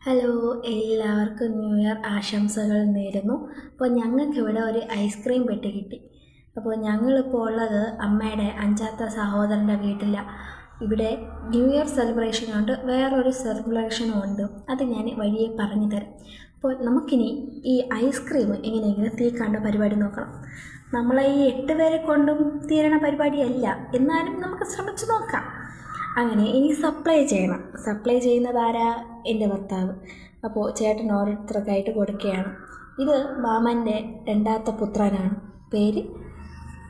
Hello, എല്ലാവർക്കും new year ആശംസകൾ നേരുന്നു. അപ്പോൾ ഞങ്ങൾക്കിവിടെ ഒരു ഐസ്ക്രീം പെട്ടി കിട്ടി. അപ്പോൾ ഞങ്ങളിപ്പോൾ ഉള്ളത് അമ്മയുടെ 5ാമത്തെ സഹോദരൻ്റെ വീട്ടിലാണ്. ഇവിടെ ന്യൂ ഇയർ സെലിബ്രേഷനുണ്ട്, വേറൊരു സെലിബ്രേഷനും ഉണ്ട്. അത് ഞാൻ വഴിയെ പറഞ്ഞു തരാം. അപ്പോൾ നമുക്കിനി ഈ ഐസ്ക്രീം എങ്ങനെയെങ്കിലും തീക്കാണ്ട പരിപാടി നോക്കണം. നമ്മളെ ഈ 8 പേരെ കൊണ്ടും തീരണ പരിപാടിയല്ല, എന്നാലും നമുക്ക് ശ്രമിച്ചു നോക്കാം. അങ്ങനെ ഇനി സപ്ലൈ ചെയ്യണം. സപ്ലൈ ചെയ്യുന്നത് ആരാ? എൻ്റെ ഭർത്താവ്. അപ്പോൾ ചേട്ടൻ ഓരോരുത്തർക്കായിട്ട് കൊടുക്കുകയാണ്. ഇത് മാമൻ്റെ 2ാമത്തെ പുത്രനാണ്. പേര്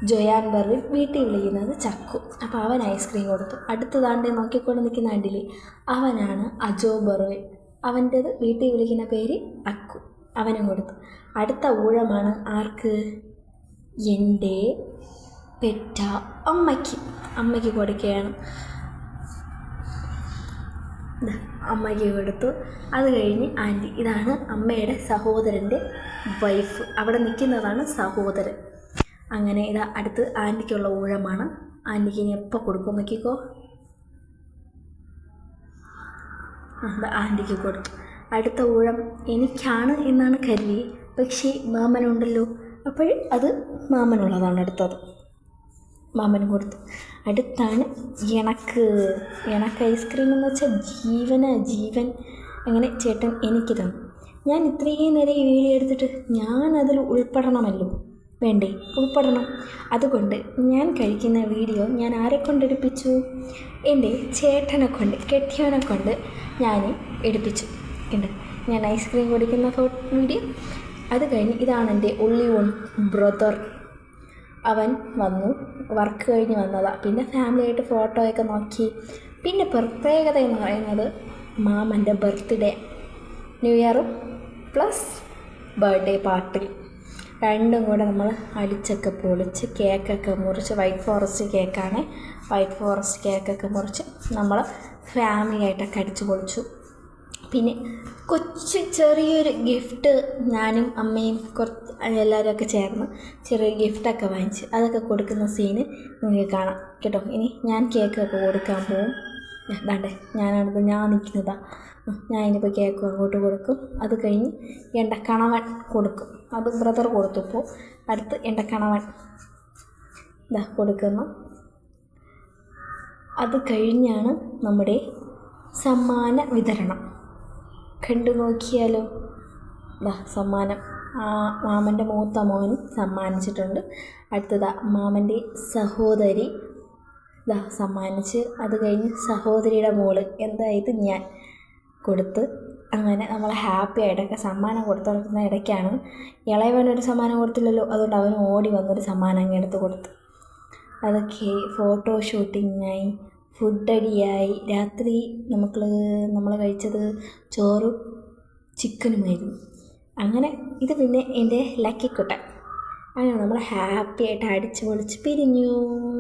ജോയാൻ ബെർവിൻ, വീട്ടിൽ വിളിക്കുന്നത് ചക്കു. അപ്പോൾ അവൻ ഐസ്ക്രീം കൊടുത്തു. അടുത്തതാണ്ട് നോക്കിക്കൊണ്ട് നിൽക്കുന്ന ആണ്ടിലെ അവനാണ് അജോ ബെർവിൻ. അവൻ്റേത് വീട്ടിൽ വിളിക്കുന്ന പേര് അക്കു. അവനും കൊടുത്തു. അടുത്ത ഊഴമാണ് ആർക്ക്? എൻ്റെ പെറ്റ അമ്മയ്ക്ക് കൊടുക്കുകയാണ്. അമ്മയ്ക്ക് കൊടുത്തു. അത് കഴിഞ്ഞ് ആൻറ്റി, ഇതാണ് അമ്മയുടെ സഹോദരൻ്റെ വൈഫ്. അവിടെ നിൽക്കുന്നതാണ് സഹോദരൻ. അങ്ങനെ ഇതാ അടുത്ത് ആൻറ്റിക്കുള്ള ഊഴമാണ്. ആൻറ്റിക്ക് ഇനി എപ്പോൾ കൊടുക്കും നോക്കിക്കോ. ആൻറ്റിക്ക് കൊടുത്തു. അടുത്ത ഊഴം എനിക്കാണ് എന്നാണ് കരുതി, പക്ഷേ മാമനുണ്ടല്ലോ, അപ്പോൾ അത് മാമനുള്ളതാണ് അടുത്തത്. മാമന് കൊടുത്തു. അടുത്താണ് എനക്ക് ഐസ്ക്രീം എന്ന് വെച്ചാൽ ജീവൻ. അങ്ങനെ ചേട്ടൻ എനിക്ക് തന്നു. ഞാൻ ഇത്രയും നേരം ഈ വീഡിയോ എടുത്തിട്ട് ഞാൻ അതിൽ ഉൾപ്പെടണമല്ലോ, വേണ്ടേ? ഉൾപ്പെടണം. അതുകൊണ്ട് ഞാൻ കഴിക്കുന്ന വീഡിയോ ഞാൻ ആരെ കൊണ്ട് എടുപ്പിച്ചു? എൻ്റെ ചേട്ടനെ കൊണ്ട്, കെട്ടിയവനെ കൊണ്ട് ഞാൻ എടുപ്പിച്ചു. ഉണ്ട്, ഞാൻ ഐസ്ക്രീം കുടിക്കുന്ന വീഡിയോ. അത് കഴിഞ്ഞ് ഇതാണ് എൻ്റെ ഒൺലി വൺ ബ്രദർ. അവൻ വന്നു, വർക്ക് കഴിഞ്ഞ് വന്നതാണ്. പിന്നെ ഫാമിലിയായിട്ട് ഫോട്ടോയൊക്കെ നോക്കി. പിന്നെ പ്രത്യേകത എന്ന് പറയുന്നത് മാമൻ്റെ ബർത്ത്ഡേ, ന്യൂ ഇയറും പ്ലസ് ബർത്ത്ഡേ പാർട്ടി രണ്ടും കൂടെ നമ്മൾ അടിച്ചൊക്കെ പൊളിച്ച് കേക്കൊക്കെ മുറിച്ച്, വൈറ്റ് ഫോറസ്റ്റ് കേക്കാണ്. വൈറ്റ് ഫോറസ്റ്റ് കേക്കൊക്കെ മുറിച്ച് നമ്മൾ ഫാമിലിയായിട്ടൊക്കെ അടിച്ച് പൊളിച്ചു. പിന്നെ ചെറിയൊരു ഗിഫ്റ്റ് ഞാനും അമ്മയും എല്ലാവരുമൊക്കെ ചേർന്ന് ചെറിയൊരു ഗിഫ്റ്റൊക്കെ വാങ്ങിച്ച് അതൊക്കെ കൊടുക്കുന്ന സീന് നിങ്ങൾക്ക് കാണാം കേട്ടോ. ഇനി ഞാൻ കേക്കൊക്കെ കൊടുക്കാൻ പോവും. ഞാൻ നിൽക്കുന്നതാണ്. ഞാൻ ഇനിയിപ്പോൾ കേക്ക് അങ്ങോട്ട് കൊടുക്കും. അത് കഴിഞ്ഞ് എൻ്റെ കണവൻ കൊടുക്കും. അത് ബ്രദർ കൊടുത്തപ്പോൾ അടുത്ത് എൻ്റെ കണവൻ കൊടുക്കുന്നു. അത് കഴിഞ്ഞാണ് നമ്മുടെ സമ്മാന വിതരണം. കണ്ടു നോക്കിയാലോ. സമ്മാനം മാമൻ്റെ മൂത്ത മോനും സമ്മാനിച്ചിട്ടുണ്ട്. അടുത്തതാ മാമൻ്റെ സഹോദരി സമ്മാനിച്ച്. അത് കഴിഞ്ഞ് സഹോദരിയുടെ മോള്, എന്തായത് ഞാൻ കൊടുത്ത്. അങ്ങനെ നമ്മൾ ഹാപ്പി ആയിട്ടൊക്കെ സമ്മാനം കൊടുത്തുകൊടുക്കുന്ന ഇടയ്ക്കാണ് ഇളയവനൊരു സമ്മാനം കൊടുത്തില്ലല്ലോ, അതുകൊണ്ട് അവന് ഓടി വന്നൊരു സമ്മാനം അങ്ങ് എടുത്ത് കൊടുത്തു. അതൊക്കെ ഫോട്ടോ ഷൂട്ടിങ്ങായി, ഫുഡടിയായി. രാത്രി നമ്മൾ കഴിച്ചത് ചോറും ചിക്കനുമായിരുന്നു. അങ്ങനെ ഇത് പിന്നെ എൻ്റെ ലക്കിക്കുട്ടൻ. അങ്ങനെ നമ്മൾ ഹാപ്പി ആയിട്ട് അടിച്ച് പൊളിച്ച് പിരിഞ്ഞു.